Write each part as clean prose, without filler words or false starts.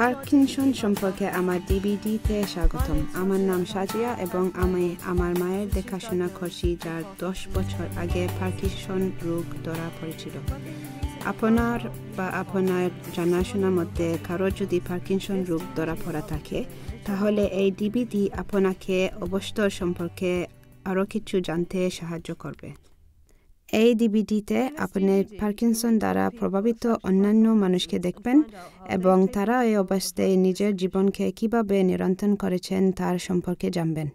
Parkinson সম্পর্কে আমার ডিভিডিতে স্বাগতম। আমার নাম সাজিয়া এবং আমি আমার মায়ের দেখাশোনা করছি, যার 10 বছর আগে পার্কিনসন রোগ ধরা পড়েছিল। আপনার বা আপনার জানাশোনার মধ্যে কারো যদি পার্কিনসন রোগ ধরা পড়া থাকে, তাহলে এই ডিভিডি আপনাকে অবস্থা সম্পর্কে আরও কিছু জানতে সাহায্য করবে। এই ডিভিডিতে আপনি পার্কিনসন দ্বারা প্রভাবিত অন্যান্য মানুষকে দেখবেন এবং তারা এই অবস্থায় নিজের জীবনকে কিভাবে নিয়ন্ত্রণ করেছেন তার সম্পর্কে জানবেন।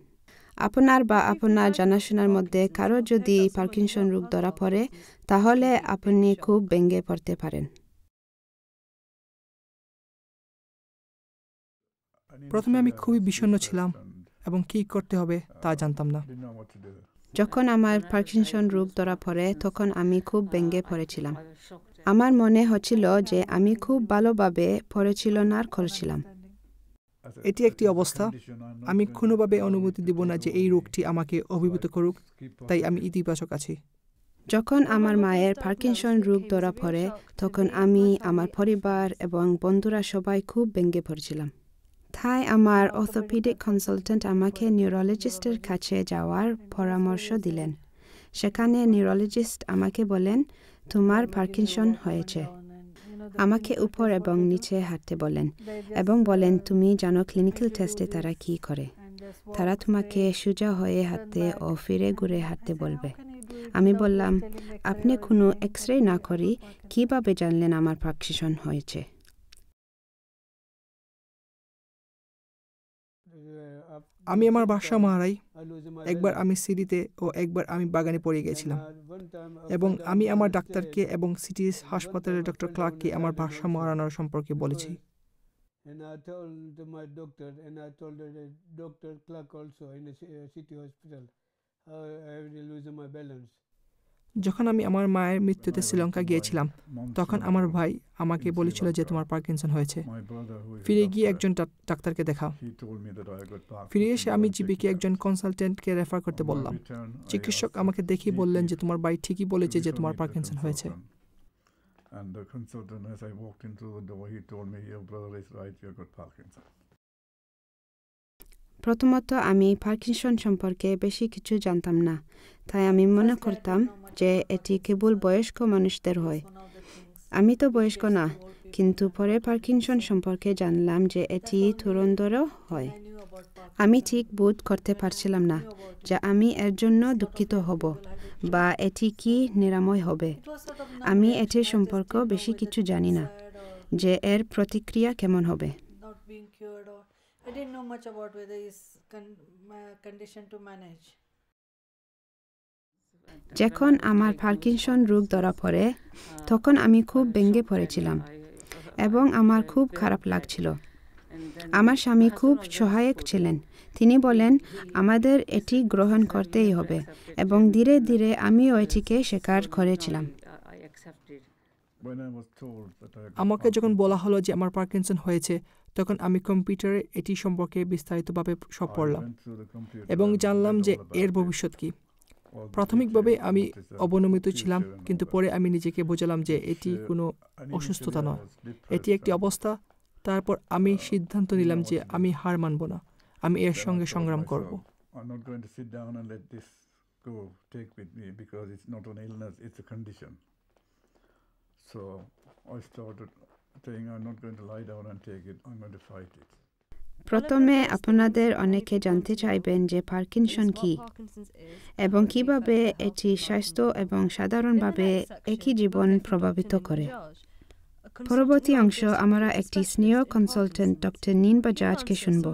আপনার বা আপনার জানাশোনার মধ্যে কারো যদি পার্কিনসন রোগ ধরা পড়ে, তাহলে আপনি খুব ভেঙে পড়তে পারেন। প্রথমে আমি খুবই বিষণ্ণ ছিলাম এবং কী করতে হবে তা জানতাম না। যখন আমার পার্কিনসন রোগ ধরা পড়ে, তখন আমি খুব ভেঙে পড়েছিলাম। আমার মনে হচ্ছিল যে আমি খুব ভালোভাবে পরিচালনা করছিলাম। এটি একটি অবস্থা, আমি কোনোভাবে অনুমতি দিব না যে এই রোগটি আমাকে অভিভূত করুক, তাই আমি ইতিবাচক আছি। যখন আমার মায়ের পার্কিনসন রোগ ধরা পড়ে, তখন আমি, আমার পরিবার এবং বন্ধুরা সবাই খুব ভেঙে পড়েছিলাম। তাই আমার অর্থোপেডিক কনসালটেন্ট আমাকে নিউরোলজিস্টের কাছে যাওয়ার পরামর্শ দিলেন। সেখানে নিউরোলজিস্ট আমাকে বলেন, তোমার পার্কিনসন হয়েছে। আমাকে উপর এবং নিচে হাঁটতে বলেন এবং বলেন, তুমি জানো ক্লিনিক্যাল টেস্টে তারা কি করে। তারা তোমাকে সোজা হয়ে হাঁটতে ও ফিরে ঘুরে হাঁটতে বলবে। আমি বললাম, আপনি কোনো এক্স-রে না করি কিভাবে জানলেন আমার পার্কিনসন হয়েছে? আমি আমার ভারসাম্য হারাই। একবার আমি সিডিতে ও একবার আমি বাগানে পড়ে গিয়েছিলাম এবং আমি আমার ডাক্তারকে এবং সিটি হাসপাতালের ডক্টর ক্লার্ককে আমার ভারসাম্য হারানোর সম্পর্কে বলেছি। যখন আমি আমার মায়ের মৃত্যুতে শ্রীলঙ্কা গিয়েছিলাম, তখন আমার ভাই আমাকে বলেছিল যে তোমার পার্কিনসন হয়েছে, ফিরে গিয়ে একজন ডাক্তারকে দেখাও। ফিরে এসে আমি জিপিকে একজন কনসালটেন্টকে রেফার করতে বললাম। চিকিৎসক আমাকে দেখে বললেন যে তোমার ভাই ঠিকই বলেছে যে তোমার পার্কিনসন হয়েছে। প্রথমত, আমি পার্কিনসন সম্পর্কে বেশি কিছু জানতাম না, তাই আমি মনে করতাম যে এটি কেবল বয়স্ক মানুষদের হয়। আমি তো বয়স্ক না, কিন্তু পরে পার্কিনসন সম্পর্কে জানলাম যে এটি তরুণদেরও হয়। আমি ঠিক বোধ করতে পারছিলাম না যে আমি এর জন্য দুঃখিত হব বা এটি কি নিরাময় হবে। আমি এটির সম্পর্কে বেশি কিছু জানি না, যে এর প্রতিক্রিয়া কেমন হবে। I didn't know much about whether it's condition to manage. যখন আমার পার্কিনসন রোগ ধরা পড়ে, তখন আমি খুব ভেঙে পড়েছিলাম এবং আমার খুব খারাপ লাগছিল। আমার স্বামী খুব সহায়ক ছিলেন। তিনি বলেন, আমাদের এটি গ্রহণ করতেই হবে, এবং ধীরে ধীরে আমিও এটিকে স্বীকার করেছিলাম। আমাকে যখন বলা হলো যে আমার পার্কিনসন হয়েছে, তখন আমি কম্পিউটারে এটি সম্পর্কে বিস্তারিতভাবে সব পড়লাম এবং জানলাম যে এর ভবিষ্যৎ কী। প্রাথমিকভাবে আমি অবনমিত ছিলাম, কিন্তু পরে আমি নিজেকে বোঝালাম যে এটি কোনো অসুস্থতা নয়, এটি একটি অবস্থা। তারপর আমি সিদ্ধান্ত নিলাম যে আমি হার মানব না, আমি এর সঙ্গে সংগ্রাম করব। প্রথমে আপনাদের অনেকে জানতে চাইবেন যে পার্কিনসন কি এবং কিভাবে এটি স্বাস্থ্য এবং সাধারণভাবে একই জীবন প্রভাবিত করে। পরবর্তী অংশ আমরা একটি সিনিয়র কনসালটেন্ট ডক্টর নীন বাজাজকে শুনব,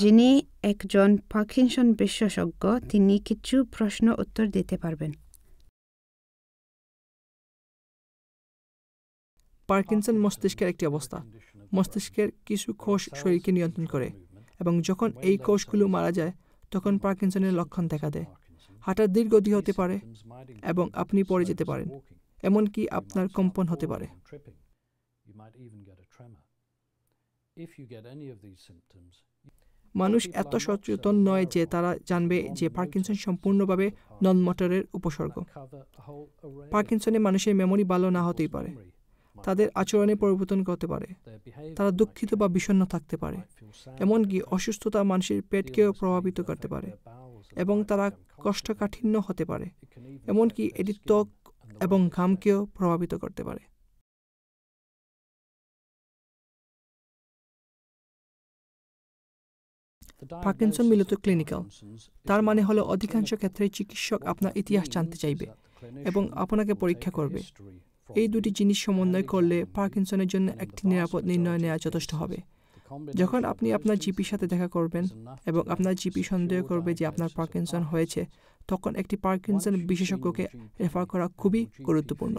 যিনি একজন পার্কিনসন বিশেষজ্ঞ। তিনি কিছু প্রশ্ন উত্তর দিতে পারবেন। পার্কিনসন মস্তিষ্কের একটি অবস্থা। মস্তিষ্কের কিছু কোষ শরীরকে নিয়ন্ত্রণ করে, এবং যখন এই কোষগুলো মারা যায়, তখন পার্কিনসনের লক্ষণ দেখা দেয়। হাঁটার ধীর গতি হতে পারে এবং আপনি পড়ে যেতে পারেন, এমনকি আপনার কম্পন হতে পারে। মানুষ এত সচেতন নয় যে তারা জানবে যে পার্কিনসন সম্পূর্ণভাবে নন মোটরের উপসর্গ। পার্কিনসনে মানুষের মেমোরি ভালো না হতেই পারে। তাদের আচরণে পরিবর্তন করতে পারে। তারা দুঃখিত বা বিষণ্ণ থাকতে পারে। এমনকি অসুস্থতা মানুষের পেটকেও প্রভাবিত করতে পারে এবং তারা কোষ্ঠকাঠিন্য হতে পারে। এমনকি এটি ত্বক এবং ঘামকেও প্রভাবিত করতে পারে। পার্কিনসন মূলত ক্লিনিক্যাল। তার মানে হলো অধিকাংশ ক্ষেত্রে চিকিৎসক আপনার ইতিহাস জানতে চাইবে এবং আপনাকে পরীক্ষা করবে। এই দুটি জিনিস সমন্বয় করলে পার্কিনসনের জন্য একটি নিরাপদ নির্ণয় নেওয়া যথেষ্ট হবে। যখন আপনি আপনার জিপির সাথে দেখা করবেন এবং আপনার জিপি সন্দেহ করবে যে আপনার পার্কিনসন হয়েছে, তখন একটি পার্কিনসন বিশেষজ্ঞকে রেফার করা খুবই গুরুত্বপূর্ণ।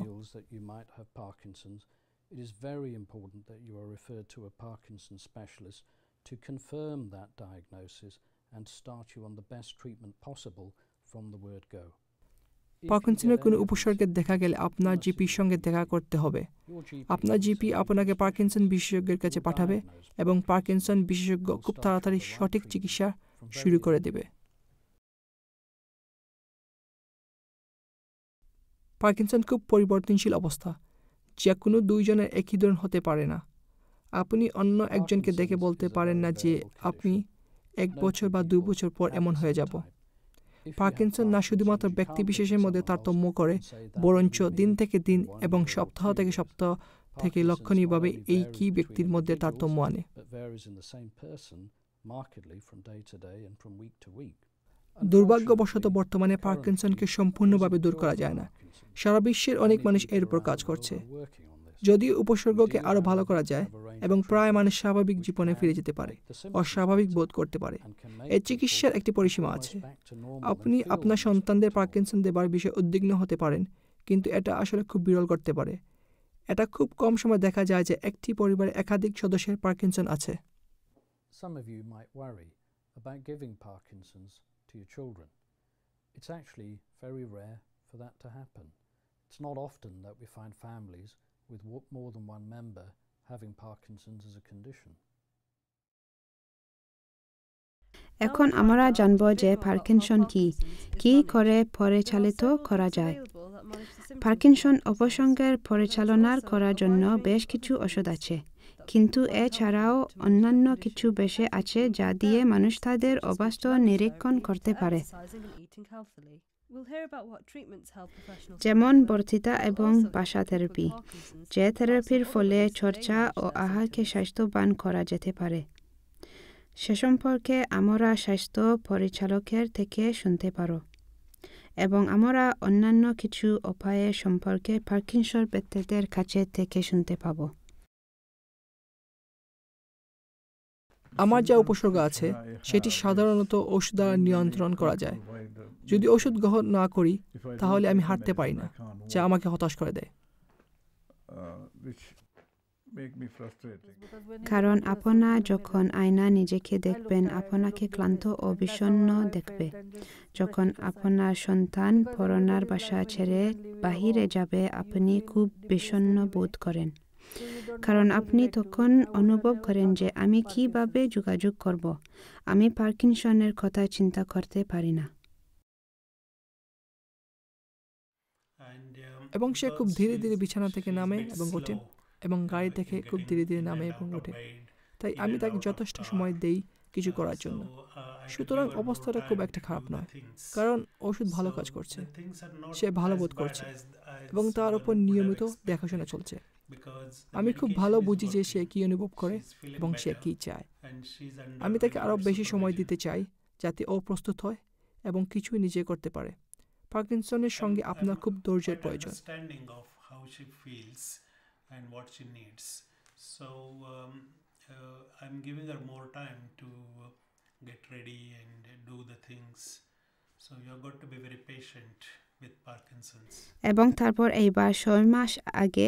to confirm that diagnosis and start you on the best treatment possible from the word go. পার্কিনসনের কোনো উপসর্গে দেখা গেলে আপনার জিপির সঙ্গে দেখা করতে হবে। আপনার জিপি আপনাকে পার্কিনসন বিশেষজ্ঞের কাছে পাঠাবে এবং পার্কিনসন বিশেষজ্ঞ খুব তাড়াতাড়ি সঠিক চিকিৎসা শুরু করে দেবে। পার্কিনসন খুব পরিবর্তনশীল অবস্থা, যা কোনো দুইজনের একই ধরন হতে পারে না। আপনি অন্য একজনকে দেখে বলতে পারেন না যে আপনি 1 বছর বা 2 বছর পর এমন হয়ে যাব। পার্কিনসন না শুধুমাত্র ব্যক্তি বিশেষের মধ্যে তারতম্য করে, বরঞ্চ দিন থেকে দিন এবং সপ্তাহ থেকে সপ্তাহ থেকে লক্ষণীয়ভাবে এই কি ব্যক্তির মধ্যে তারতম্য আনে। দুর্ভাগ্যবশত বর্তমানে পার্কিনসনকে সম্পূর্ণভাবে দূর করা যায় না। সারা বিশ্বের অনেক মানুষ এর উপর কাজ করছে। যদিও উপসর্গকে আরও ভালো করা যায় এবং প্রায় মানুষ স্বাভাবিক জীবনে ফিরে যেতে পারে, অস্বাভাবিক বোধ করতে পারে, এর চিকিৎসার একটি পরিসীমা আছে। আপনি আপনার সন্তানদের পার্কিনসন দেবার বিষয়ে উদ্বিগ্ন হতে পারেন, কিন্তু এটা আসলে খুব বিরল করতে পারে। এটা খুব কম সময় দেখা যায় যে একটি পরিবারে একাধিক সদস্যের পার্কিনসন আছে। Some of you might worry about giving Parkinson's to your children. It's actually very rare for that to happen. It's not often that we find families with more than one member having Parkinson's as a condition. এখন আমরা জানব যে Parkinson কি করে পরিচালিত করা যায়। Parkinson উপসর্গের পরিচালনা করার জন্য বেশ কিছু ওষুধ আছে, কিন্তু এছাড়াও অন্যান্য কিছু বিষয় আছে যা দিয়ে মানুষ তাদের অবস্থা নিরীক্ষণ করতে পারে, যেমন বর্ধিতা এবং ভাষা থেরাপি, যে থেরাপির ফলে চর্চা ও আহারকে স্বাস্থ্যবান করা যেতে পারে। সে সম্পর্কে আমরা স্বাস্থ্য পরিচালকের থেকে শুনতে পারো এবং আমরা অন্যান্য কিছু উপায়ের সম্পর্কে পার্কিনসন ব্যক্তিদের কাছে থেকে শুনতে পাব। আমার যা উপসর্গ আছে সেটি সাধারণত ওষুধ দ্বারা নিয়ন্ত্রণ করা যায়। যদি ওষুধ গ্রহণ না করি তাহলে আমি হাঁটতে পারি না, যা আমাকে হতাশ করে দেয়। কারণ আপনা যখন আয়না নিজেকে দেখবেন, আপনাকে ক্লান্ত ও বিষণ্ণ দেখবে। যখন আপনার সন্তান পড়ানোর বাসা ছেড়ে বাহিরে যাবে, আপনি খুব বিষণ্ণ বোধ করেন, কারণ আপনি তখন অনুভব করেন যে আমি কিভাবে যোগাযোগ করব, আমি পার্কিনসনের কথা চিন্তা করতে পারি না। এবং সে খুব ধীরে ধীরে বিছানা থেকে নামে এবং ওঠে এবং গাড়ি থেকে খুব ধীরে ধীরে নামে এবং ওঠে। তাই আমি তাকে যথেষ্ট সময় দেই কিছু করার জন্য। সুতরাং অবস্থাটা খুব একটা খারাপ নয়, কারণ ওষুধ ভালো কাজ করছে, সে ভালো বোধ করছে এবং তার উপর নিয়মিত দেখাশোনা চলছে। আমি খুব ভালো বুঝি যে সে কী অনুভব করে এবং সে কী চায়। আমি তাকে আরও বেশি সময় দিতে চাই যাতে ও প্রস্তুত হয় এবং কিছুই নিজে করতে পারে। পার্কিনসনের সঙ্গে আপনার খুব ধৈর্যের প্রয়োজন। And what she needs. So I'm giving her more time to get ready and do the things. So you've got to be very patient with Parkinson's. এবং তারপর এইবার 6 মাস আগে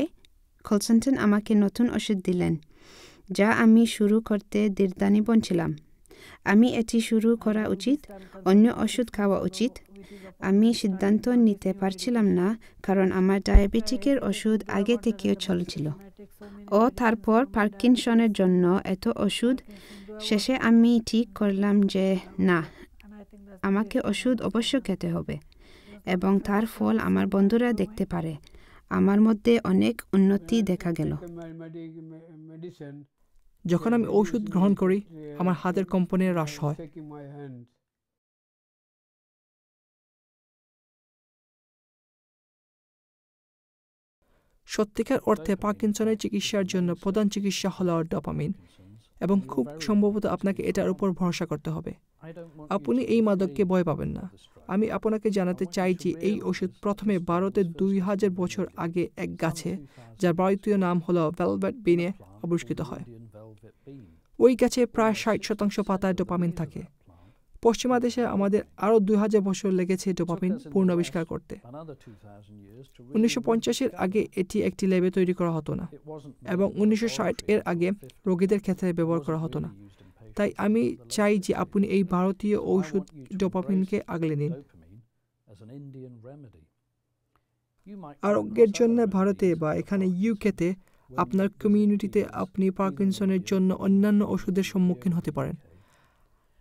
কনসালটেন্ট আমাকে নতুন ওষুধ দিলেন, যা আমি শুরু করতে দ্বিধান্বিত ছিলাম। আমি এটি শুরু করা উচিত, অন্য ওষুধ খাওয়া উচিত। আমি সিদ্ধান্ত নিতে পারছিলাম না, কারণ আমার ডায়াবেটিকের ওষুধ আগে থেকেও চলছিল। ও তারপর পার্কিনসনের জন্য এত ওষুধ। শেষে আমি ঠিক করলাম যে না, আমাকে ওষুধ অবশ্য খেতে হবে এবং তার ফল আমার বন্ধুরা দেখতে পারে। আমার মধ্যে অনেক উন্নতি দেখা গেল। যখন আমি ওষুধ গ্রহণ করি, আমার হাতের কম্পনের হ্রাস হয়। সত্যিকার অর্থে পার্কিনসনের চিকিৎসার জন্য প্রধান চিকিৎসা হল ডোপামিন, এবং খুব সম্ভবত আপনাকে এটার উপর ভরসা করতে হবে। আপনি এই মাদককে ভয় পাবেন না। আমি আপনাকে জানাতে চাই যে এই ওষুধ প্রথমে ভারতে 2000 বছর আগে এক গাছে, যার ভারতীয় নাম হল ভেলভেট বিনে আবিষ্কৃত হয়। ওই গাছে প্রায় 60% পাতায় ডোপামিন থাকে। পশ্চিমা দেশে আমাদের আরও 2000 বছর লেগেছে ডোপামিন পুনরাবিষ্কার করতে। 1950-এর আগে এটি একটি ল্যাবে তৈরি করা হতো না, এবং 1960-এর আগে রোগীদের ক্ষেত্রে ব্যবহার করা হতো না। তাই আমি চাই যে আপনি এই ভারতীয় ঔষধ ডোপামিনকে আগলে নিন। আরোগ্যের জন্য ভারতে বা এখানে ইউকেতে আপনার কমিউনিটিতে আপনি পার্কিনসনের জন্য অন্যান্য ওষুধের সম্মুখীন হতে পারেন।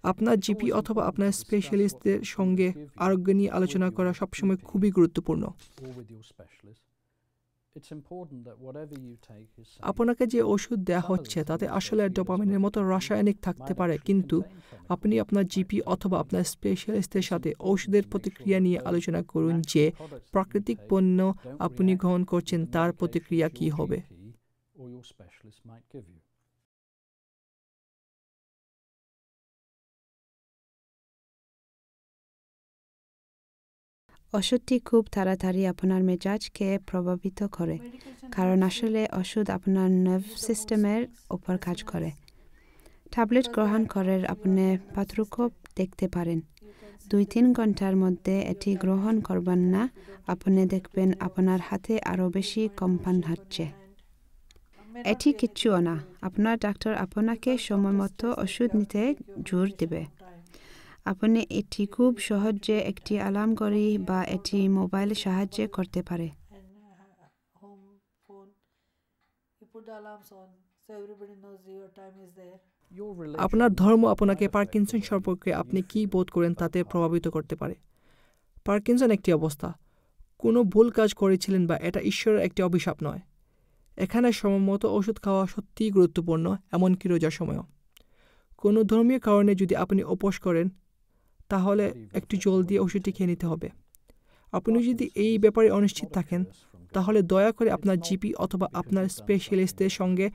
আপনার জিপি অথবা আপনার স্পেশালিস্টদের সঙ্গে আরোগ্য নিয়ে আলোচনা করা সবসময় খুবই গুরুত্বপূর্ণ। আপনাকে যে ওষুধ দেওয়া হচ্ছে তাতে আসলে ডোপামিনের মতো রাসায়নিক থাকতে পারে, কিন্তু আপনি আপনার জিপি অথবা আপনার স্পেশালিস্টের সাথে ওষুধের প্রতিক্রিয়া নিয়ে আলোচনা করুন যে প্রাকৃতিক পণ্য আপনি গ্রহণ করছেন তার প্রতিক্রিয়া কী হবে। ওষুধটি খুব তাড়াতাড়ি আপনার মেজাজকে প্রভাবিত করে, কারণ আসলে ওষুধ আপনার নার্ভ সিস্টেমের উপর কাজ করে। ট্যাবলেট গ্রহণ করে আপনি পার্থক্য দেখতে পারেন। 2-3 ঘন্টার মধ্যে এটি গ্রহণ করবেন না, আপনি দেখবেন আপনার হাতে আরও বেশি কম্পন হচ্ছে। এটি কিচ্ছুও না। আপনার ডাক্তার আপনাকে সময়মতো ওষুধ নিতে জোর দেবে। আপনি এটি খুব সহজে একটি অ্যালার্ম ঘড়ি বা এটি মোবাইল সাহায্যে করতে পারে। আপনার ধর্ম আপনাকে পার্কিনসন সম্পর্কে আপনি কি বোধ করেন তাতে প্রভাবিত করতে পারে। পার্কিনসন একটি অবস্থা, কোনো ভুল কাজ করেছিলেন বা এটা ঈশ্বরের একটি অভিশাপ নয়। এখানে সময়মতো ওষুধ খাওয়া সত্যিই গুরুত্বপূর্ণ, এমনকি রোজার সময়ও। কোনো ধর্মীয় কারণে যদি আপনি উপোস করেন, তাহলে একটু জল দিয়ে ওষুধটি খেয়ে নিতে হবে। আপনি যদি এই ব্যাপারে অনিশ্চিত থাকেন, তাহলে দয়া করে আপনার জিপি অথবা আপনার স্পেশালিস্টদের সঙ্গে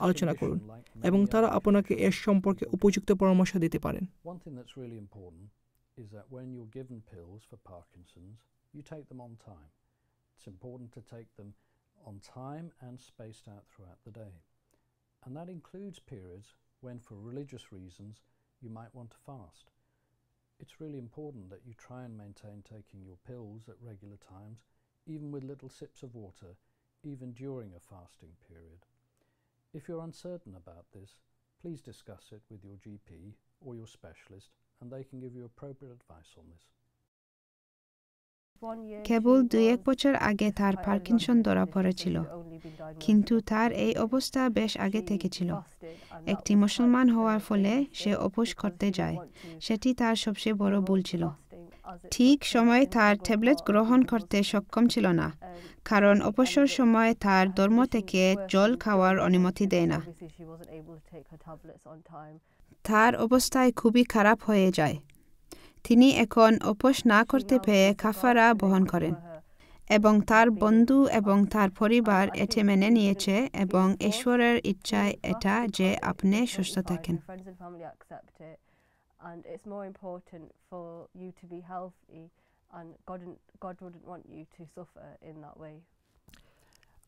আলোচনা করুন, এবং তারা আপনাকে এর সম্পর্কে উপযুক্ত পরামর্শ দিতে পারেন। On time and spaced out throughout the day. And that includes periods when, for religious reasons, you might want to fast. It's really important that you try and maintain taking your pills at regular times, even with little sips of water, even during a fasting period. If you're uncertain about this, please discuss it with your GP or your specialist, and they can give you appropriate advice on this. কেবল 2-1 বছর আগে তার Parkinson ধরা পড়েছিল, কিন্তু তার এই অবস্থা বেশ আগে থেকে ছিল। একটি মুসলমান হওয়ার ফলে সে উপোস করতে যায়, সেটি তার সবচেয়ে বড় ভুল ছিল। ঠিক সময়ে তার ট্যাবলেট গ্রহণ করতে সক্ষম ছিল না, কারণ অবসর সময় তার ধর্ম থেকে জল খাওয়ার অনুমতি দেয় না। তার অবস্থায় খুবই খারাপ হয়ে যায়। তিনি এখন উপোস না করতে পেয়ে কাফারা বহন করেন, এবং তার বন্ধু এবং তার পরিবার এটি মেনে নিয়েছে, এবং ঈশ্বরের ইচ্ছায় এটা যে আপনি সুস্থ থাকেন।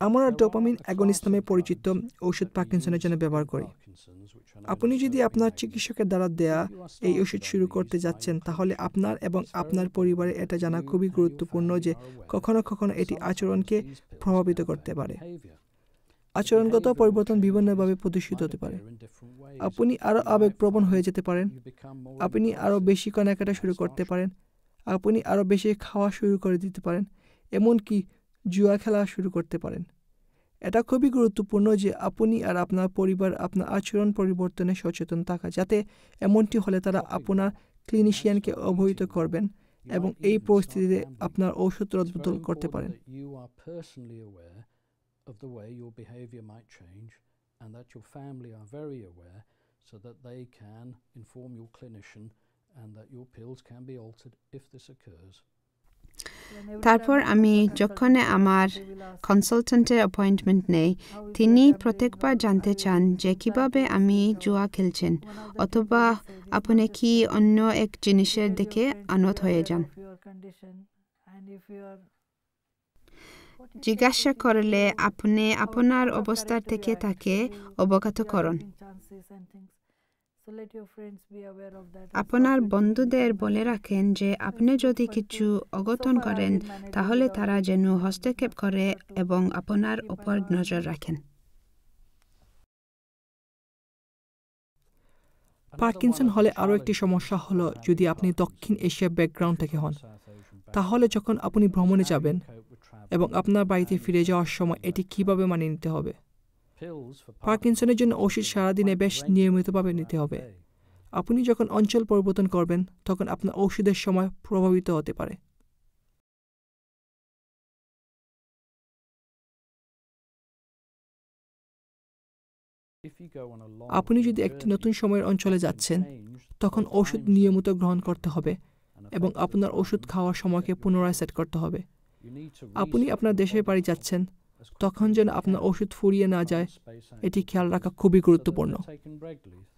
আমরা ডোপামিন অ্যাগনিস্ট নামে পরিচিত ওষুধ পার্কিনসনের জন্য ব্যবহার করি। আপনি যদি আপনার চিকিৎসকের দ্বারা দেয়া এই ওষুধ শুরু করতে যাচ্ছেন, তাহলে আপনার এবং আপনার পরিবারে এটা জানা খুবই গুরুত্বপূর্ণ যে কখনো কখনো এটি আচরণকে প্রভাবিত করতে পারে। আচরণগত পরিবর্তন বিভিন্নভাবে প্রদর্শিত হতে পারে। আপনি আরও আবেগপ্রবণ হয়ে যেতে পারেন, আপনি আরও বেশি কেনাকাটা শুরু করতে পারেন, আপনি আরও বেশি খাওয়া শুরু করে দিতে পারেন, এমনকি জুয়া খেলা শুরু করতে পারেন। এটা খুবই গুরুত্বপূর্ণ যে আপনি আর আপনার পরিবার আপনার আচরণ পরিবর্তনে সচেতন থাকা, যাতে এমনটি হলে তারা আপনার ক্লিনিশিয়ানকে অবহিত করবেন এবং এই পরিস্থিতিতে আপনার ঔষধ রদবদল করতে পারেন। You are personally aware of the way your behavior might change and that your family are very aware so that they can inform your clinician and that your pills can be altered if this occurs. তারপর আমি যখন আমার কনসালটেন্টের appointment নেই, তিনি প্রত্যেকবার জানতে চান যে কিভাবে আমি জুয়া খেলছেন, অথবা আপনি কি অন্য এক জিনিসের দিকে আনত হয়ে যান। জিজ্ঞাসা করলে আপনি আপনার অবস্থার থেকে তাকে অবগত করুন। আপনার বন্ধুদের বলে রাখেন যে আপনি যদি কিছু অঘটন করেন তাহলে তারা যেন হস্তক্ষেপ করে এবং আপনার উপর নজর রাখেন। পার্কিনসন হলে আরও একটি সমস্যা হলো যদি আপনি দক্ষিণ এশিয়া ব্যাকগ্রাউন্ড থেকে হন, তাহলে যখন আপনি ভ্রমণে যাবেন এবং আপনার বাড়িতে ফিরে যাওয়ার সময় এটি কিভাবে মানিয়ে নিতে হবে। পার্কিনসনের জন্য ওষুধ সারাদিনে বেশ নিয়মিতভাবে নিতে হবে। আপনি যখন অঞ্চল পরিবর্তন করবেন তখন আপনার ওষুধের সময় প্রভাবিত হতে পারে। আপনি যদি একটি নতুন সময়ের অঞ্চলে যাচ্ছেন তখন ওষুধ নিয়মিত গ্রহণ করতে হবে এবং আপনার ওষুধ খাওয়ার সময়কে পুনরায় সেট করতে হবে। আপনি আপনার দেশের বাড়ি যাচ্ছেন তখন যেন আপনার ওষুধ ফুরিয়ে না যায়, এটি খেয়াল রাখা খুবই গুরুত্বপূর্ণ।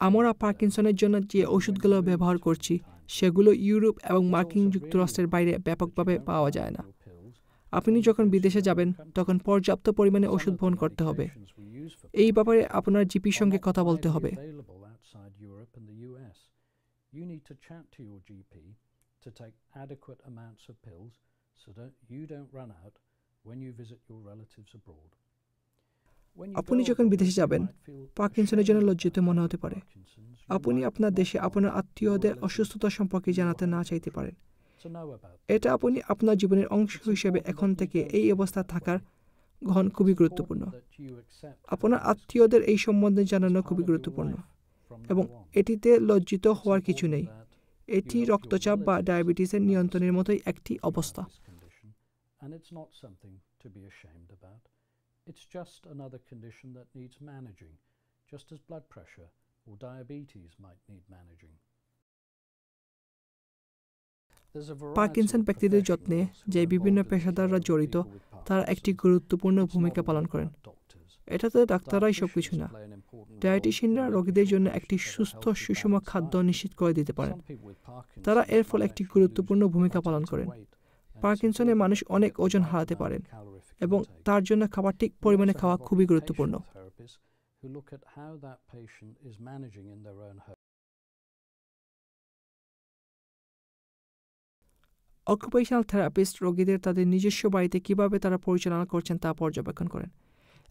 আমরা পার্কিনসনের জন্য যে ওষুধগুলো ব্যবহার করছি সেগুলো ইউরোপ এবং মার্কিন যুক্তরাষ্ট্রের বাইরে ব্যাপকভাবে পাওয়া যায় না। আপনি যখন বিদেশে যাবেন তখন পর্যাপ্ত পরিমাণে ওষুধ বহন করতে হবে। এই ব্যাপারে আপনার জিপির সঙ্গে কথা বলতে হবে। আপনি যখন বিদেশে যাবেন পার্কিনসনের জন্য লজ্জিত মনে হতে পারে। আপনি আপনার দেশে আপনার আত্মীয়দের অসুস্থতা সম্পর্কে জানাতে না চাইতে পারেন। এটা আপনি আপনার জীবনের অংশ হিসেবে এখন থেকে এই অবস্থা থাকার গ্রহণ খুবই গুরুত্বপূর্ণ। আপনার আত্মীয়দের এই সম্বন্ধে জানানো খুবই গুরুত্বপূর্ণ এবং এটিতে লজ্জিত হওয়ার কিছু নেই। এটি রক্তচাপ বা ডায়াবেটিসের নিয়ন্ত্রণের মতোই একটি অবস্থা। It's just another condition that needs managing, just as blood pressure or diabetes might need managing. Parkinson ব্যক্তিদের যত্নে যে বিভিন্ন পেশাদাররা জড়িত তারা একটি গুরুত্বপূর্ণ ভূমিকা পালন করেন। এটাতে ডাক্তাররাই সবকিছু না। ডায়েটিশিয়ানরা রোগীদের জন্য একটি সুস্থ সুষম খাদ্য নিশ্চিত করে দিতে পারেন। তারা এর ফলে একটি গুরুত্বপূর্ণ ভূমিকা পালন করেন। পার্কিনসনে মানুষ অনেক ওজন হারাতে পারেন এবং তার জন্য খাবার ঠিক পরিমাণে খাওয়া খুবই গুরুত্বপূর্ণ। অকুপেশনাল থেরাপিস্ট রোগীদের তাদের নিজস্ব বাড়িতে কিভাবে তারা পরিচালনা করছেন তা পর্যবেক্ষণ করেন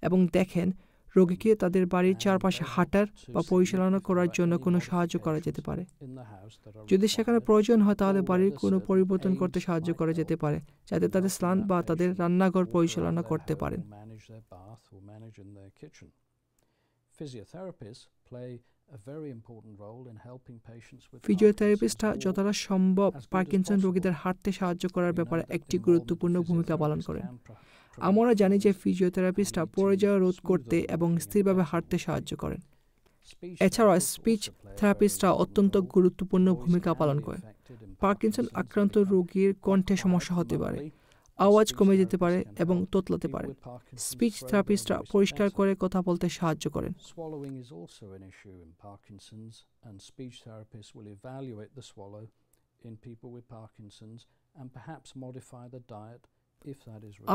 এবং দেখেন রোগীকে তাদের বাড়ির চারপাশে হাঁটার বা পরিচালনা করার জন্য কোনো সাহায্য করা যেতে পারে। যদি সেখানে প্রয়োজন হয় তাহলে বাড়ির কোনো পরিবর্তন করতে সাহায্য করা যেতে পারে যাতে তাদের স্নান বা তাদের রান্নাঘর পরিচালনা করতে পারেন। ফিজিওথেরাপিস্টরা যতটা সম্ভব পার্কিনসন রোগীদের হাঁটতে সাহায্য করার ব্যাপারে একটি গুরুত্বপূর্ণ ভূমিকা পালন করেন। আমরা জানি যে ফিজিওথেরাপিস্টরা পড়ে যাওয়া রোধ করতে এবং স্থিরভাবে হাঁটতে সাহায্য করেন। এছাড়াও স্পিচ থেরাপিস্টরা অত্যন্ত গুরুত্বপূর্ণ ভূমিকা পালন করেন। পার্কিনসন আক্রান্ত রোগীর কণ্ঠে সমস্যা হতে পারে, আওয়াজ কমে যেতে পারে এবং তোতলাতে পারে। স্পিচ থেরাপিস্টরা পরিষ্কার করে কথা বলতে সাহায্য করেন।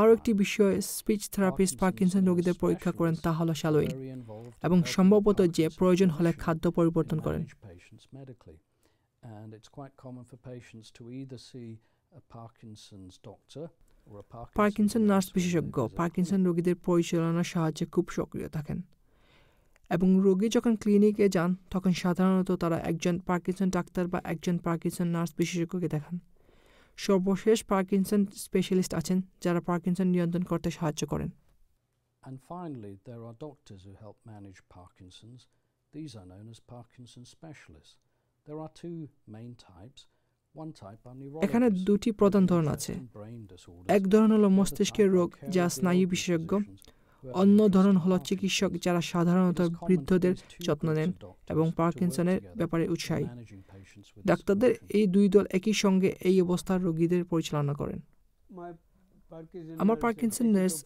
আরও একটি বিষয় স্পিচ থেরাপিস্ট পার্কিনসন রোগীদের পরীক্ষা করেন তা হল শ্যালোয়িং এবং সম্ভবত যে প্রয়োজন হলে খাদ্য পরিবর্তন করেন। পার্কিনসন নার্স বিশেষজ্ঞ পার্কিনসন রোগীদের পরিচালনার সাহায্যে খুব সক্রিয় থাকেন এবং রোগী যখন ক্লিনিকে যান তখন সাধারণত তারা একজন পার্কিনসন ডাক্তার বা একজন পার্কিনসন নার্স বিশেষজ্ঞকে দেখান। সর্বশেষ পার্কিনসন স্পেশালিস্ট আছেন যারা পার্কিনসন নিয়ন্ত্রণ করতে সাহায্য করেন। And finally, there are doctors who help manage Parkinson's. These are known as Parkinson's specialists. There are two main types. One type are এখানে neurologists দুটি with প্রধান an ধরন interest আছে। in brain disorders. এক ধরন হলো The other মস্তিষ্কের type are রোগ যা care of the স্নায়ু elderly বিশেষজ্ঞ, physicians who have an অন্য interest ধরন in হলো চিকিৎসক Parkinson's. যারা সাধারণত It is common for বৃদ্ধদের these two যত্ন groups নেন of doctors এবং to work পার্কিনসনের together ব্যাপারে in উৎসাহী। managing patients with this ডাক্তারদের condition. এই দুই দল একই সঙ্গে এই অবস্থার রোগীদের পরিচালনা করেন। আমার পার্কিনসন নার্স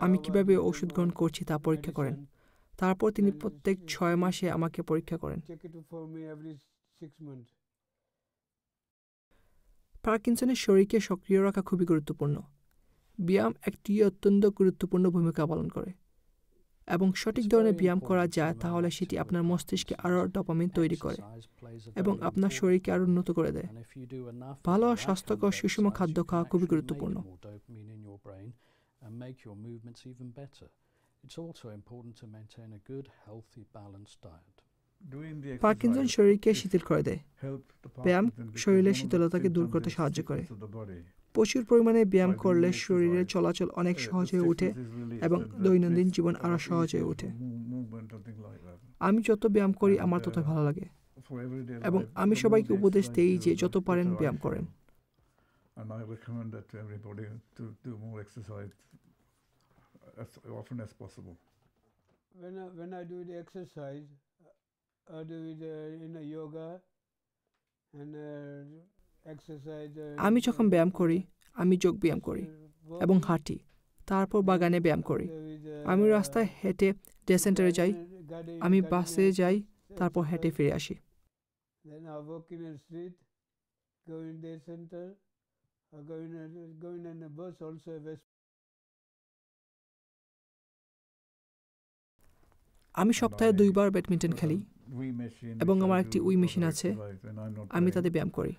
আমি কিভাবে ওষুধ গ্রহণ করছি তা পরীক্ষা করেন। তারপর তিনি প্রত্যেক 6 মাসে আমাকে পরীক্ষা করেন। পার্কিনসনের শরীরকে সক্রিয় রাখা খুবই গুরুত্বপূর্ণ। ব্যায়াম একটি অত্যন্ত গুরুত্বপূর্ণ ভূমিকা পালন করে এবং সঠিক ধরনের ব্যায়াম করা যায় তাহলে সেটি আপনার মস্তিষ্কে আরও ডোপামিন তৈরি করে এবং আপনার শরীরকে আরও উন্নত করে দেয়। ভালো স্বাস্থ্যকর সুষম খাদ্য খাওয়া খুবই গুরুত্বপূর্ণ। পার্কিনসন শরীরকে শিথিল করে দেয়। ব্যায়াম শরীরের শীতলতাকে দূর করতে সাহায্য করে। প্রচুর পরিমাণে ব্যায়াম করলে শরীরের চলাচল অনেক সহজ হয়ে ওঠে এবং দৈনন্দিন জীবন আরও সহজ হয়ে ওঠে। আমি যত ব্যায়াম করি আমার তত ভালো লাগে এবং আমি সবাইকে উপদেশ দিই যে যত পারেন ব্যায়াম করেন। And I recommend that to everybody to do more exercise as often as possible. When I do the exercise, I do it in a yoga and exercise. আমি যখন ব্যায়াম করি আমি যোগ ব্যায়াম করি এবং হাঁটি, তারপর বাগানে ব্যায়াম করি। আমি রাস্তায় হেঁটে ডে সেন্টারে যাই, আমি বাসে যাই, তারপর হেঁটে ফিরে আসি। Then I walk in the street, go in day center, or going in a bus also. আমি সপ্তাহে 2 বার ব্যাডমিন্টন খেলি এবং আমার একটি উই মেশিন আছে, আমি তাতে ব্যায়াম করি।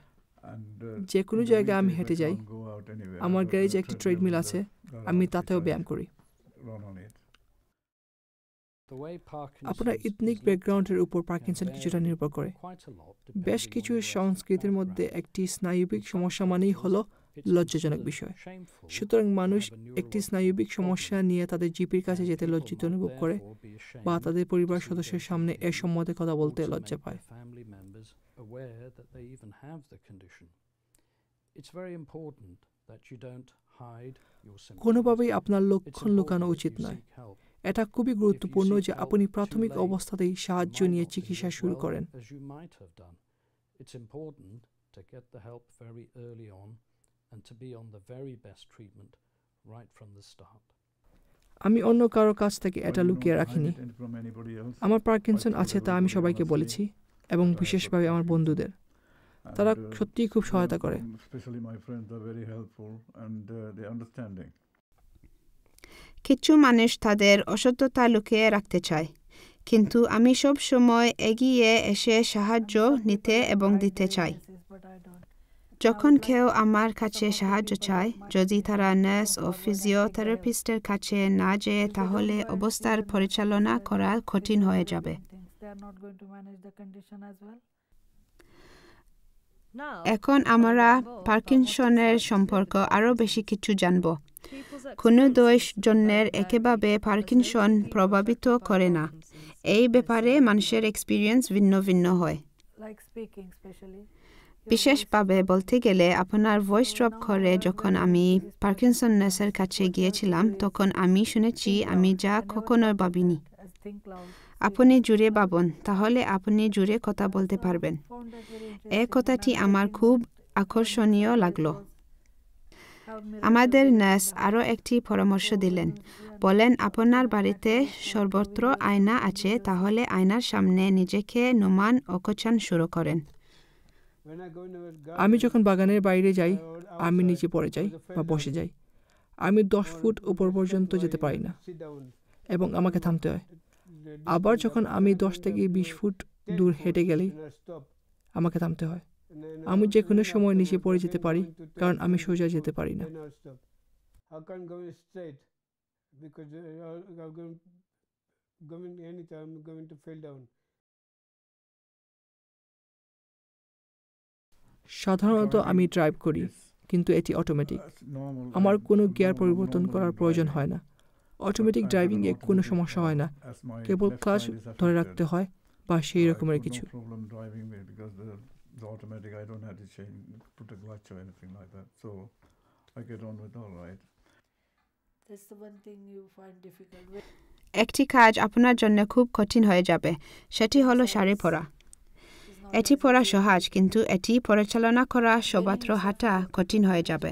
যে কোনো জায়গায় আমি হেঁটে যাই, আমার গ্যারেজে একটি ট্রেডমিল আছে, আমি তাতেও ব্যায়াম করি। আপনার ইথনিক ব্যাকগ্রাউন্ডের উপর পার্কিনসন কিছুটা নির্ভর করে। বেশ কিছু সংস্কৃতির মধ্যে একটি স্নায়ুবিক সমস্যা মানেই হলো লজ্জাজনক বিষয়। সুতরাং মানুষ একটি স্নায়ুবিক সমস্যা নিয়ে তাদের জিপির কাছে যেতে লজ্জিত অনুভব করে বা তাদের পরিবার সদস্যের সামনে এর সম্বন্ধে কথা বলতে লজ্জা পায়। কোনোভাবেই আপনার লক্ষণ লুকানো উচিত নয়। এটা খুবই গুরুত্বপূর্ণ যে আপনি প্রাথমিক অবস্থাতেই সাহায্য নিয়ে চিকিৎসা শুরু করেন। আমি অন্য কারো কাছ থেকে এটা লুকিয়ে রাখিনি। আমার পার্কিনসন আছে তা আমি সবাইকে বলেছি এবং বিশেষভাবে আমার বন্ধুদের। তারা সত্যিই খুব সহায়তা করে। কিছু মানুষ তাদের অসুস্থতা লুকিয়ে রাখতে চায়, কিন্তু আমি সব সময় এগিয়ে এসে সাহায্য নিতে এবং দিতে চাই। যখন কেউ আমার কাছে সাহায্য চায়, যদি তারা নার্স ও ফিজিওথেরাপিস্টের কাছে না যেয়ে তাহলে অবস্থার পরিচালনা করা কঠিন হয়ে যাবে। এখন আমরা পার্কিনসনের সম্পর্ক আরও বেশি কিছু জানব। কোনো 10 জনের একেভাবে পার্কিনসন প্রভাবিত করে না। এই ব্যাপারে মানুষের এক্সপিরিয়েন্স ভিন্ন ভিন্ন হয়। বিশেষভাবে বলতে গেলে আপনার ভয়েস ড্রপ করে। যখন আমি পার্কিনসন নার্সের কাছে গিয়েছিলাম তখন আমি শুনেছি আমি যা কখনো ভাবিনি। আপনি জুড়ে ভাবুন, তাহলে আপনি জুড়ে কথা বলতে পারবেন। এই কথাটি আমার খুব আকর্ষণীয় লাগলো। আমাদের নার্স আরও একটি পরামর্শ দিলেন। বলেন, আপনার বাড়িতে সর্বত্র আয়না আছে, তাহলে আয়নার সামনে নিজেকে নমান অকোচান শুরু করেন। আমি যখন বাগানের বাইরে যাই আমি নিচে পড়ে যাই বা বসে যাই। আমি 10 ফুট উপর পর্যন্ত যেতে পারি না এবং আমাকে থামতে হয়। আবার যখন আমি 10 থেকে 20 ফুট দূর হেঁটে গেলে আমাকে থামতে হয়। আমি যে কোনো সময় নিচে পড়ে যেতে পারি কারণ আমি সোজা যেতে পারি না। সাধারণত আমি ড্রাইভ করি, কিন্তু এটি অটোমেটিক। আমার কোনো গিয়ার পরিবর্তন করার প্রয়োজন হয় না। অটোমেটিক ড্রাইভিংয়ে কোনো সমস্যা হয় না, কেবল ক্লাচ ধরে রাখতে হয় বা সেই রকমের কিছু। the automatic. I don't have to change, put a clutch or anything like that. So I get on with all right. That's the one thing you find difficult. একটি কাজ আপনার জন্য খুব কঠিন হয়ে যাবে, সেটি হলো শাড়ি পরা। এটি পরা সহজ, কিন্তু এটি পরিচালনা করা সর্বত্র হাঁটা কঠিন হয়ে যাবে।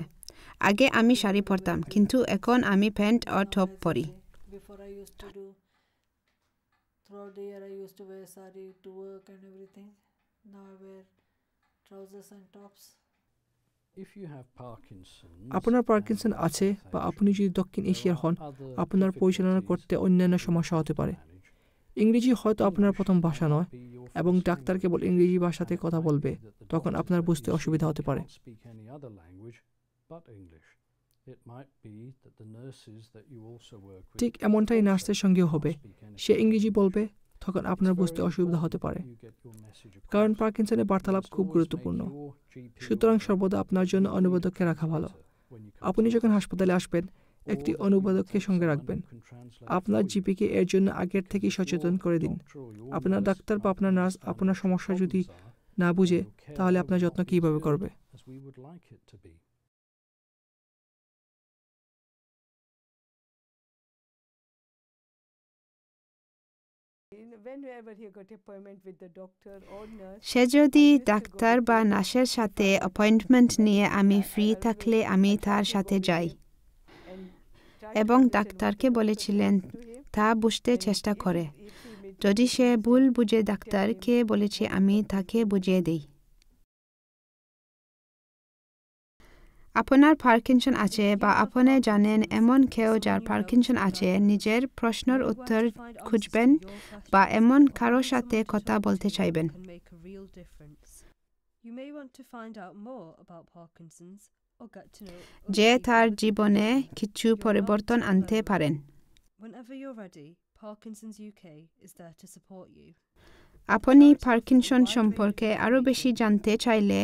আগে আমি শাড়ি পরতাম, কিন্তু এখন আমি প্যান্ট ও টপ পরি। Before I used to do, throughout the year I used to wear sari to work and everything. Now I wear trousers and tops. If you have Parkinson's, আপনার পার্কিনসন আছে বা আপনি যদি দক্ষিণ এশিয়ার হন, আপনার পরিচালনা করতে অন্যান্য সমস্যা হতে পারে। ইংরেজি হয়তো আপনার প্রথম ভাষা নয় এবং ডাক্তার কেবল ইংরেজি ভাষাতে কথা বলবে, তখন আপনার বুঝতে অসুবিধা হতে পারে। ঠিক এমনটাই নার্সের সঙ্গেও হবে, সে ইংরেজি বলবে, তখন আপনার বুঝতে অসুবিধা হতে পারে। কারণ পার্কিনসনের বার্তালাপ খুব গুরুত্বপূর্ণ, সুতরাং সর্বদা আপনার জন্য অনুবাদককে রাখা ভালো। আপনি যখন হাসপাতালে আসবেন, একটি অনুবাদককে সঙ্গে রাখবেন। আপনার জিপিকে এর জন্য আগের থেকেই সচেতন করে দিন। আপনার ডাক্তার বা আপনার নার্স আপনার সমস্যা যদি না বুঝে, তাহলে আপনার যত্ন কীভাবে করবে? সে যদি ডাক্তার বা নার্সের সাথে অ্যাপয়েন্টমেন্ট নিয়ে আমি ফ্রি থাকলে আমি তার সাথে যাই, এবং ডাক্তারকে বলেছিলেন তা বুঝতে চেষ্টা করে। যদি সে ভুল বুঝে ডাক্তারকে বলেছে, আমি তাকে বুঝিয়ে দিই। আপনার পার্কিনসন আছে বা আপনি জানেন এমন কেউ যার পার্কিনসন আছে, নিজের প্রশ্নের উত্তর খুঁজবেন বা এমন কারোর সাথে কথা বলতে চাইবেন। যে তার জীবনে কিছু পরিবর্তন আনতে পারেন। আপনি পার্কিনসন সম্পর্কে আরও বেশি জানতে চাইলে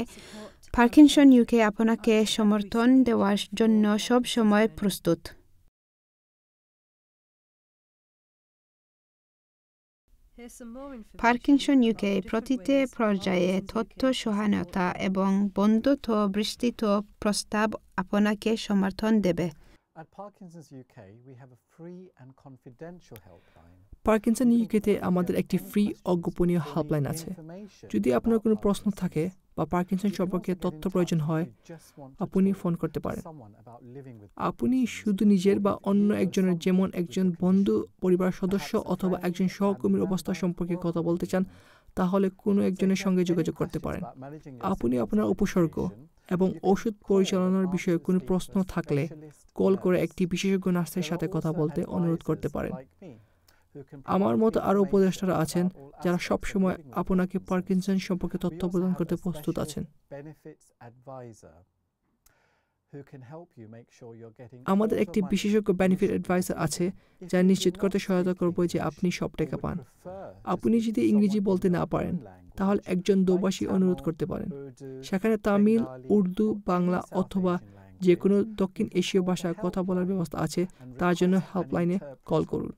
পার্কিনসন ইউকে আপনাকে সমর্থন দেওয়ার জন্য সব সময় প্রস্তুত। পার্কিনসন ইউকে প্রতিটি পর্যায়ে তথ্য সহায়তা এবং বন্ধুত্ব বিস্তৃত প্রস্তাব আপনাকে সমর্থন দেবে। পার্কিনসন ইউকেতে আমাদের একটি ফ্রি ও গোপনীয় হেল্পলাইন আছে। যদি আপনার কোনো প্রশ্ন থাকে বা পার্কিনসন সম্পর্কে তথ্য প্রয়োজন হয়, আপনি ফোন করতে পারেন। আপনি শুধু নিজের বা অন্য একজনের, যেমন একজন বন্ধু, পরিবার সদস্য অথবা একজন সহকর্মীর অবস্থা সম্পর্কে কথা বলতে চান, তাহলে কোনো একজনের সঙ্গে যোগাযোগ করতে পারেন। আপনি আপনার উপসর্গ এবং ওষুধ পরিচালনার বিষয়ে কোনো প্রশ্ন থাকলে কল করে একটি বিশেষজ্ঞ নার্সের সাথে কথা বলতে অনুরোধ করতে পারেন। আমার মতো আরও উপদেষ্টারা আছেন যারা সবসময় আপনাকে পার্কিনসন সম্পর্কে তথ্য প্রদান করতে প্রস্তুত আছেন। আমাদের একটি বিশেষজ্ঞ বেনিফিট অ্যাডভাইজার আছে যা নিশ্চিত করতে সহায়তা করবে যে আপনি সব টাকা পান। আপনি যদি ইংরেজি বলতে না পারেন, তাহলে একজন দোভাষী অনুরোধ করতে পারেন। সেখানে তামিল, উর্দু, বাংলা অথবা যে কোনো দক্ষিণ এশীয় ভাষায় কথা বলার ব্যবস্থা আছে। তার জন্য হেল্পলাইনে কল করুন।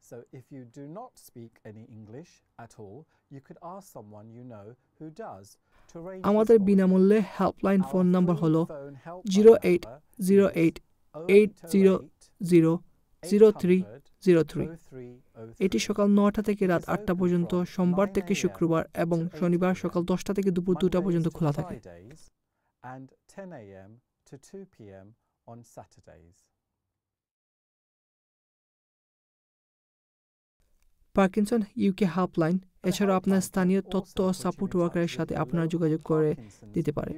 So if you do not speak any English at all, you could ask someone you know who does to raise আমাদের বিনামূল্যে হেল্পলাইন ফোন নাম্বার হলো 0808800303। এটি সকাল 9টা থেকে রাত 8টা পর্যন্ত সোমবার থেকে শুক্রবার এবং শনিবার সকাল 10টা থেকে দুপুর 2টা পর্যন্ত খোলা থাকে। And 10 a.m. to 2 p.m. on Saturdays. Parkinson UK helpline এছাড়াও আপনার স্থানীয় তথ্য ও সাপোর্ট ওয়ার্কারের সাথে আপনার যোগাযোগ করে দিতে পারে।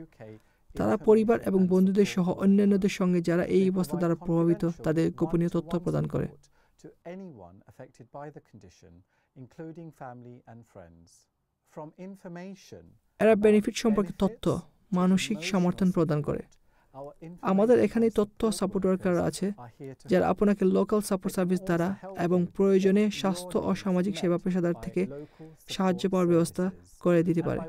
তারা পরিবার এবং বন্ধুদের সহ অন্যান্যদের সঙ্গে যারা এই অবস্থা দ্বারা প্রভাবিত তাদের গোপনীয় তথ্য প্রদান করে। এরা বেনিফিট সম্পর্কে তথ্য, মানসিক সমর্থন প্রদান করে। আমাদের এখানে তথ্য সাপোর্ট ওয়ার্কার আছে যারা আপনাকে লোকাল সাপোর্ট সার্ভিস দ্বারা এবং প্রয়োজনে স্বাস্থ্য ও সামাজিক সেবা পেশাদার থেকে সাহায্য পাওয়ার ব্যবস্থা করে দিতে পারে।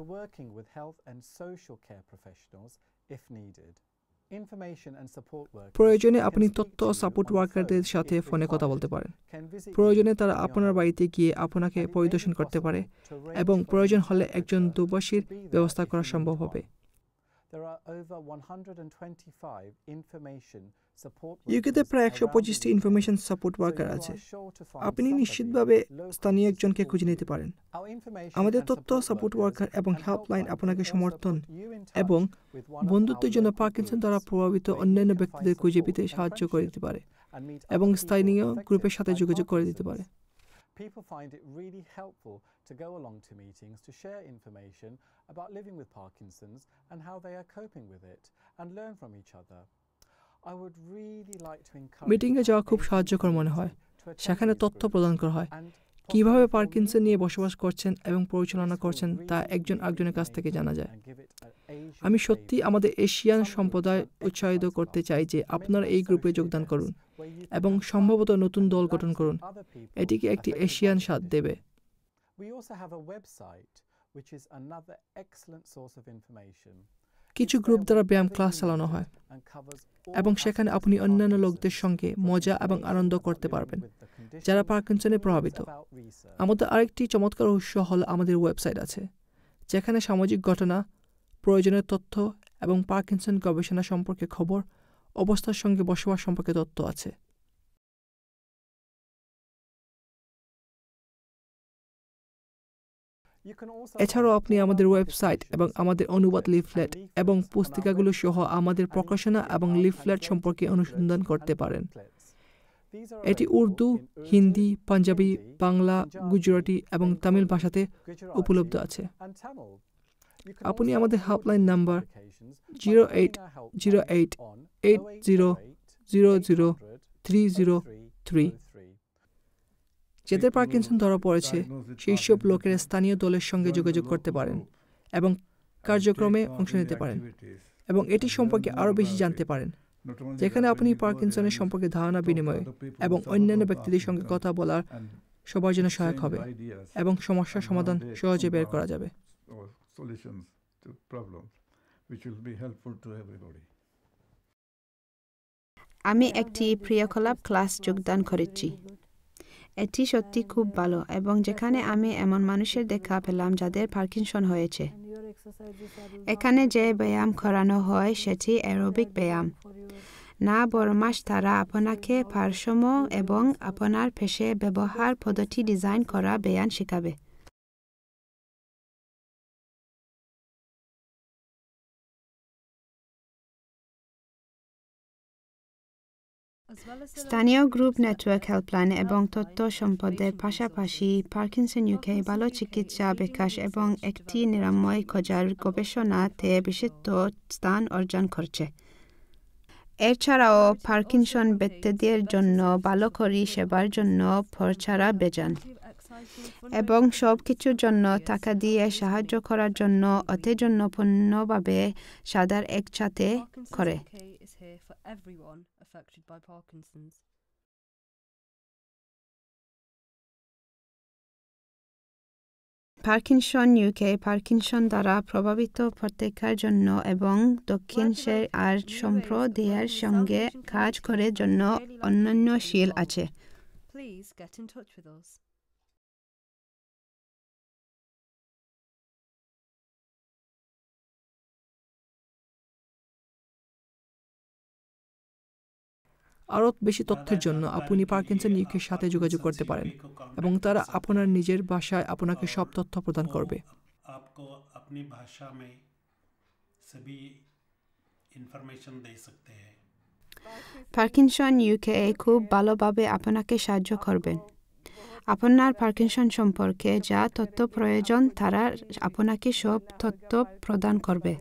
Information and support workers প্রয়োজনে can আপনি speak তথ্য to ও you সাপোর্ট on the ওয়ার্কারদের phone সাথে if ফোনে কথা required, বলতে পারেন। can visit you প্রয়োজনে তারা in your আপনার home, বাড়িতে গিয়ে আপনাকে and it may পরিদর্শন be করতে পারে possible to arrange এবং for an প্রয়োজন হলে একজন interpreter দুভাষীর to be there ব্যবস্থা if করা you সম্ভব need হবে। one. There are over 125 information support ইউকেতে workers প্রায় around the 125টি UK, information support so worker you আছে। are sure to find আপনি somebody নিশ্চিতভাবে local স্থানীয় to একজনকে support খুঁজে you. নিতে পারেন। Our information আমাদের and তথ্য support সাপোর্ট workers ওয়ার্কার এবং and হেল্পলাইন helpline আপনাকে can also সমর্থন put you in touch এবং with one of বন্ধুত্বের our জন্য local পার্কিনসন groups দ্বারা প্রভাবিত where you অন্যান্য can find ব্যক্তিদের খুঁজে support পেতে and সাহায্য করে friendship দিতে পারে and meet এবং other people স্থানীয় গ্রুপের affected সাথে by যোগাযোগ করে দিতে পারে। Parkinson's. People find it really helpful to go along to meetings to share information about living with Parkinson's and how they are coping with it and learn from each other. I would really like to encourage মিটিংয়ে যাওয়া খুব Asian সাহায্যকর মনে হয়। community to attend সেখানে these তথ্য groups প্রদান করা হয়, and কিভাবে possibly form পার্কিনসন new নিয়ে groups. বসবাস করছেন এবং পরিচালনা This will করছেন তা really একজন be আরেকজনের কাছ থেকে জানা যায়। and give it an Asian আমি সত্যি flavour. আমাদের এশিয়ান Some groups সম্প্রদায় have উৎসাহিত exercise করতে classes, চাই যে আপনারা এই গ্রুপে যোগদান করুন where you can এবং have fun সম্ভবত নতুন and দল relax গঠন with করুন। other people এটিকে একটি affected by এশিয়ান the স্বাদ condition. দেবে। We also have a website which is another excellent source of information. কিছু It's গ্রুপ there দ্বারা with ব্যায়াম everything ক্লাস চালানো needed হয় and covers all এবং সেখানে aspects আপনি of অন্যান্য Parkinson's, লোকদের সঙ্গে from মজা এবং information আনন্দ about করতে living পারবেন with the condition যারা to পার্কিনসনে news প্রভাবিত। about research. আমাদের আরেকটি চমৎকার উৎস হল আমাদের ওয়েবসাইট আছে, যেখানে সামাজিক ঘটনা, প্রয়োজনীয় তথ্য এবং পার্কিনসন গবেষণা সম্পর্কে খবর, অবস্থার সঙ্গে বসবাস সম্পর্কে তথ্য আছে। You can also এছাড়াও find আপনি all our আমাদের ওয়েবসাইট এবং publications, আমাদের অনুবাদ booklets লিফলেট and এবং leaflets on our পুস্তিকাগুলো website, সহ আমাদের and প্রকাশনা including এবং our লিফলেট translated সম্পর্কে leaflets অনুসন্ধান and করতে পারেন। booklets. These are এটি available Urdu, in Urdu, Hindi, panjabi, Hindi, Bangla, Punjabi, Gujarati এবং তামিল Bengali, ভাষাতে Gujarati, উপলব্ধ আছে। and Tamil. You can আপনি also আমাদের order helpline these number publications by 08 calling our helpline 08 on 80 00 303 যাদের পার্কিনসন ধরা পড়েছে সেই সব লোকের স্থানীয় দলের সঙ্গে যোগাযোগ করতে পারেন এবং কার্যক্রমে অংশ নিতে পারেন এবং এটি সম্পর্কে আরও বেশি জানতে পারেন, যেখানে আপনি পার্কিনসনের সম্পর্কে ধারণা বিনিময় এবং অন্যান্য ব্যক্তিদের সঙ্গে কথা বলার সবার জন্য সহায়ক হবে এবং সমস্যার সমাধান সহজে বের করা যাবে। আমি একটি ক্রিয়াকলাপ ক্লাস যোগদান করেছি। এটি সত্যি খুব ভালো এবং যেখানে আমি এমন মানুষের দেখা পেলাম যাদের পার্কিনসন হয়েছে। And your exercises are এখানে যে ব্যায়াম করানো হয় সেটি অ্যারোবিক ব্যায়াম for your না, বরমাস তারা আপনাকে ভারসাম্য এবং আপনার পেশে ব্যবহার পদ্ধতি ডিজাইন করা ব্যায়াম শেখাবে। স্থানীয় গ্রুপ নেটওয়ার্ক হেল্পলাইন এবং তথ্য সম্পদের পাশাপাশি পার্কিনসন ইউকে ভালো চিকিৎসা বিকাশ এবং একটি নিরাময় খোঁজার গবেষণাতে বিশেষত্ব স্থান অর্জন করছে। এছাড়াও পার্কিনসন ব্যক্তিদের জন্য ভালো সেবার জন্য প্রচারা বেজান এবং সব কিছুর জন্য টাকা দিয়ে সাহায্য করার জন্য অত্যজনপূর্ণভাবে সাদার একসাথে করে। পার্কিনসন ইউকে পার্কিনসন দ্বারা প্রভাবিত প্রত্যেকের জন্য এবং দক্ষিণ আর সম্প্রদায়ের সঙ্গে কাজ করে জন্য অন্যান্যশীল আছে। আরও বেশি তথ্যের জন্য আপনি পার্কিনসন ইউকের সাথে যোগাযোগ করতে পারেন এবং তারা আপনার নিজের ভাষায় আপনাকে সব তথ্য প্রদান করবে। आपको अपनी भाषा में सभी इंफॉर्मेशन दे सकते हैं। পার্কিনসন ইউকে খুব ভালোভাবে আপনাকে সাহায্য করবেন। আপনার পার্কিনসন সম্পর্কে যা তথ্য প্রয়োজন তারা আপনাকে সব তথ্য প্রদান করবে।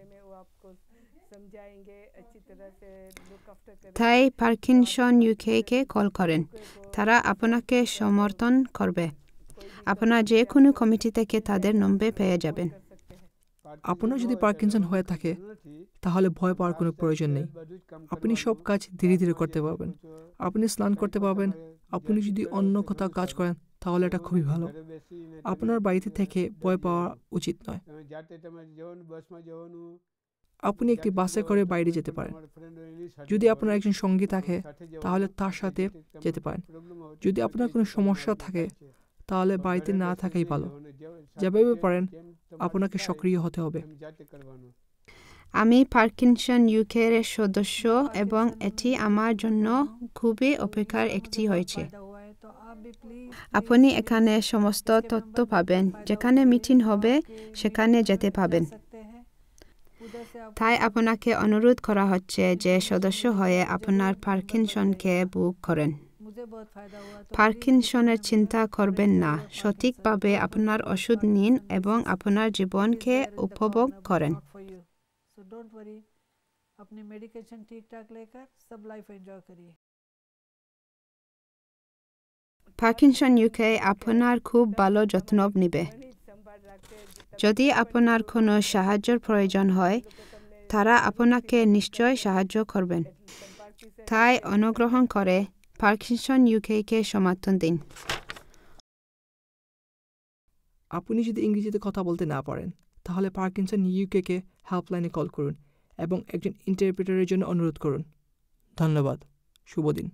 তাই পার্কিনসন ইউকে কল করেন, তারা আপনাকে সমর্থন করবে। আপনার যে কোনো কমিটি থেকে তাদের নম্বর পেয়ে যাবেন। আপনার যদি পার্কিনসন হয়ে থাকে তাহলে ভয় পাওয়ার কোনো প্রয়োজন নেই। আপনি সব কাজ ধীরে ধীরে করতে পারবেন, আপনি স্নান করতে পারবেন। আপনি যদি অন্য কোথাও কাজ করেন তাহলে এটা খুবই ভালো। আপনার বাড়িতে থেকে ভয় পাওয়া উচিত নয়। আপনি একটি বাসে করে বাইরে যেতে পারেন। যদি আপনার একজন সঙ্গী থাকে তাহলে তার সাথে যেতে পারেন। যদি আপনার কোনো সমস্যা থাকে তাহলে বাড়িতে না থাকাই ভালো। যেভাবে পারেন আপনাকে সক্রিয় হতে হবে। আমি পার্কিনসন ইউকে এর সদস্য এবং এটি আমার জন্য খুবই উপকার একটি হয়েছে। আপনি এখানে সমস্ত তথ্য পাবেন। যেখানে মিটিং হবে সেখানে যেতে পাবেন। তাই আপনাকে অনুরোধ করা হচ্ছে যে সদস্য হয়ে আপনার পার্কিনসনকে বুক করেন। পার্কিনসনের চিন্তা করবেন না। সঠিকভাবে আপনার ওষুধ নিন এবং আপনার জীবনকে উপভোগ করেন। अपनी मेडिकेशन ठीक ठाक लेकर सब लाइफ एंजॉय करिए। পার্কিনসন ইউকে আপনার খুব ভালো যত্ন নেবে। যদি আপনার কোনো সাহায্যের প্রয়োজন হয় তারা আপনাকে নিশ্চয় সাহায্য করবেন। তাই অনুগ্রহ করে পার্কিনসন ইউকে সমর্থন দিন। আপনি যদি ইংরেজিতে কথা বলতে না পারেন তাহলে পার্কিনসন ইউকে হেল্পলাইনে কল করুন এবং একজন ইন্টারপ্রেটারের জন্য অনুরোধ করুন। ধন্যবাদ। শুভ দিন।